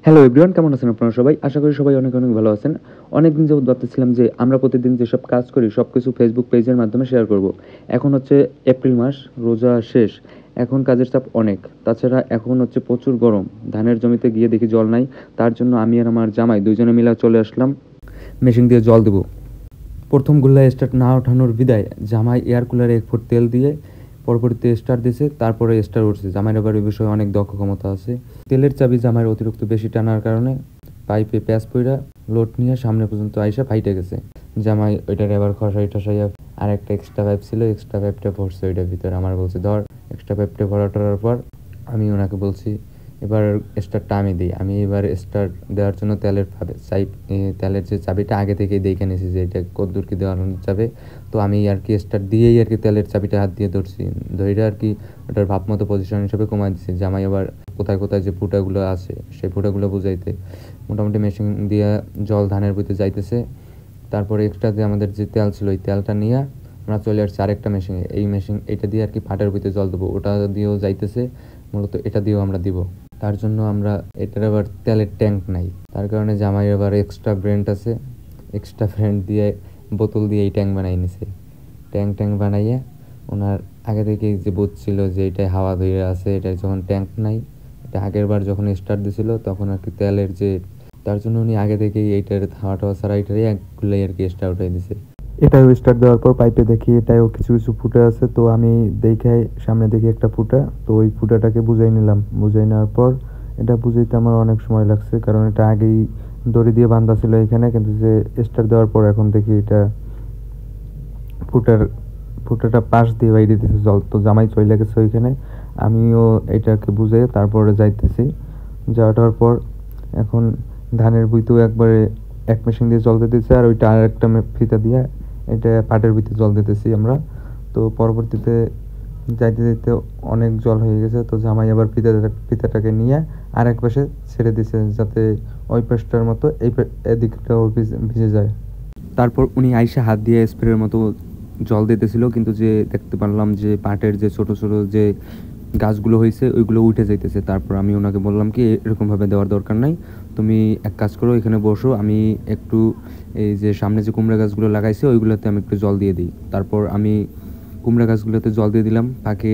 Hello everyone, কেমন আছেন আপনারা সবাই? আশা করি সবাই অনেক অনেক ভালো আছেন। অনেকদিন যাবত ভাবতেছিলাম যে আমরা প্রতিদিন যেসব কাজ করি সবকিছু ফেসবুক পেজের মাধ্যমে শেয়ার করব। এখন হচ্ছে এপ্রিল মাস, রোজা শেষ। এখন কাজের চাপ অনেক। তাছাড়া এখন হচ্ছে প্রচুর গরম। ধানের জমিতে গিয়ে দেখি জল নাই। তার জন্য আমি আর আমার জামাই দুইজনে মিলে চলে আসলাম মেশিন দিয়ে জল দেবো। প্রথম গুল্লায় স্টার্ট না ওঠানোর বিদায় জামাই এয়ার কুলারে 1 ফুট তেল দিয়ে পরবর্তীতে স্টার দিছে, তারপরে স্টার উঠছে। জামাইয়ের আবার এই বিষয়ে অনেক দক্ষ ক্ষমতা আছে। তেলের চাবি জামাইয়ের অতিরিক্ত বেশি টানার কারণে পাইপে প্যাঁচ পইরা লোড নিয়ে সামনে পর্যন্ত আইসা ফাইটে গেছে। জামাই ওইটার আবার খসাই টসাইয়া আর একটা এক্সট্রা পাইপ ছিল, এক্সট্রা পাইপটা ভরছে ওইটার ভিতরে। আমার বলছে ধর, এক্সট্রা পাইপটা ভরা টরার পর আমি ওনাকে বলছি এবার স্টারটা আমি দিই। আমি এবার স্টার দেওয়ার জন্য তেলের যে চাবিটা আগে থেকেই দেখে নিয়েছি যে এটা কতদূর কি দেওয়ানো যাবে। তো আমি আর কি স্টার দিয়েই আর কি তেলের চাবিটা হাত দিয়ে ধরছি, ধরে আর কি ওটার ভাব মতো পজিশন হিসেবে কমাই দিচ্ছি। জামাই আবার কোথায় কোথায় যে ফুটাগুলো আছে সেই ফুটাগুলো বুঝাইতে মোটামুটি মেশিন দিয়ে জল ধানের ভিতরে যাইতেছে। তারপরে এক্সট্রা যে আমাদের যে তেল ছিল ওই তেলটা নিয়ে আমরা চলে আসছি আরেকটা মেশিনে। এই মেশিন এটা দিয়ে আর কি পাটের ভিতরে জল দেবো, ওটা দিয়েও যাইতেছে। মূলত এটা দিয়েও আমরা দিব। তার জন্য আমরা এটার আবার তেলের ট্যাঙ্ক নাই, তার কারণে জামাই আবার এক্সট্রা ব্র্যান্ড আছে, এক্সট্রা ব্র্যান্ড দিয়ে বোতল দিয়ে এই ট্যাঙ্ক বানাই নিছে। ট্যাঙ্ক বানাইয়া ওনার আগে থেকেই যে বুঝছিল যে এটাই হাওয়া ধরে আছে, এটা যখন ট্যাঙ্ক নাই, এটা আগের বার যখন স্টার্ট দিছিল তখন আর কি তেলের যে, তার জন্য উনি আগে থেকেই এইটার হাওয়া টাওয়া ছাড়া এটারই একগুলাই আর কি স্টার্ট উঠাই দিছে। এটাও স্টার্ট দেওয়ার পর পাইপে দেখি এটাও কিছু কিছু ফুটা আছে। তো আমি দেখে সামনে দেখি একটা ফুটা, তো ওই ফুটাটাকে বুঝাই নিলাম। বুঝাই নেওয়ার পর এটা বুঝাইতে আমার অনেক সময় লাগছে, কারণ এটা আগেই দড়ি দিয়ে বাঁধা ছিল এখানে, কিন্তু যে স্টার্ট দেওয়ার পর এখন দেখি এটা ফুটাটা পাশ দিয়ে বাইরে দিতেছে জল। তো জামাই চলে গেছে ওইখানে, আমিও এটাকে বুঝে তারপরে যাইতেছি। যাওয়াটার পর এখন ধানের বুইতেও একবারে এক মেশিন দিয়ে জল দিতেছে, আর ওইটা আর একটা ফিতা দিয়ে এটা পাটের ভিতরে জল দিতেছি আমরা। তো পরবর্তীতে যাইতে যাইতে অনেক জল হয়ে গেছে। তো জামাই আবার ফিতাটাকে নিয়ে আর এক পাশে ছেড়ে দিছে, যাতে ওই পাশটার মতো এদিকটাও ভিজে যায়। তারপর উনি আইসা হাত দিয়ে স্প্রের মতো জল দিতেছিল, কিন্তু যে দেখতে পারলাম যে পাটের যে ছোট ছোট যে গাছগুলো হয়েছে ওইগুলো উঠে যাইতেছে। তারপর আমি ওনাকে বললাম কি এরকমভাবে দেওয়ার দরকার নাই, তুমি এক কাজ করো এখানে বসো, আমি একটু এই যে সামনে যে কুমড়া গাছগুলো লাগাইছে ওইগুলোতে আমি একটু জল দিয়ে দিই। তারপর আমি কুমড়া গাছগুলোতে জল দিয়ে দিলাম। তাকে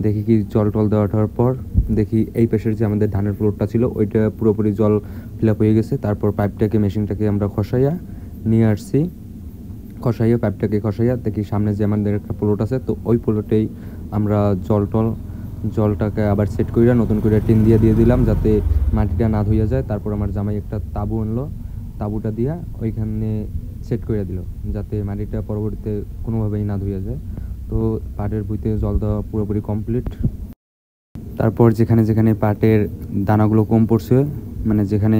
দেখি কি জল টল দেওয়ার পর দেখি এই পাশের যে আমাদের ধানের প্লটটা ছিল ওইটা পুরোপুরি জল ফিল আপ হয়ে গেছে। তারপর পাইপটাকে মেশিনটাকে আমরা খসাইয়া নিয়ে আসছি। পাইপটাকে খসাইয়া দেখি সামনে যে আমাদের একটা প্লট আছে, তো ওই প্লটেই আমরা জলটাকে আবার সেট কইরা নতুন করে টিন দিয়ে দিলাম, যাতে মাটিটা না ধুইয়া যায়। তারপর আমার জামাই একটা তাবু আনলো, তাবুটা দিয়া ওইখানে সেট করে দিল, যাতে মাটিটা পরবর্তীতে কোনোভাবেই না ধুইয়া যায়। তো পাটের ভুঁইতে জল দেওয়া পুরোপুরি কমপ্লিট। তারপর যেখানে যেখানে পাটের দানাগুলো কম পড়ছে, মানে যেখানে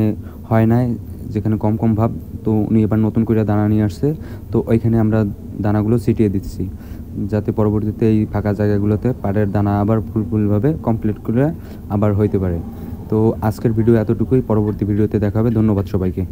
হয় নাই, যেখানে কম কম ভাব, তো উনি এবার নতুন করে দানা নিয়ে আসছে। তো ওইখানে আমরা দানাগুলো ছিটিয়ে দিচ্ছি, যাতে পরবর্তীতে এই ফাঁকা জায়গাগুলোতে পাটের দানা আবার ফুলভাবে কমপ্লিট করে আবার হইতে পারে। তো আজকের ভিডিও এতটুকুই, পরবর্তী ভিডিওতে দেখা হবে। ধন্যবাদ সবাইকে।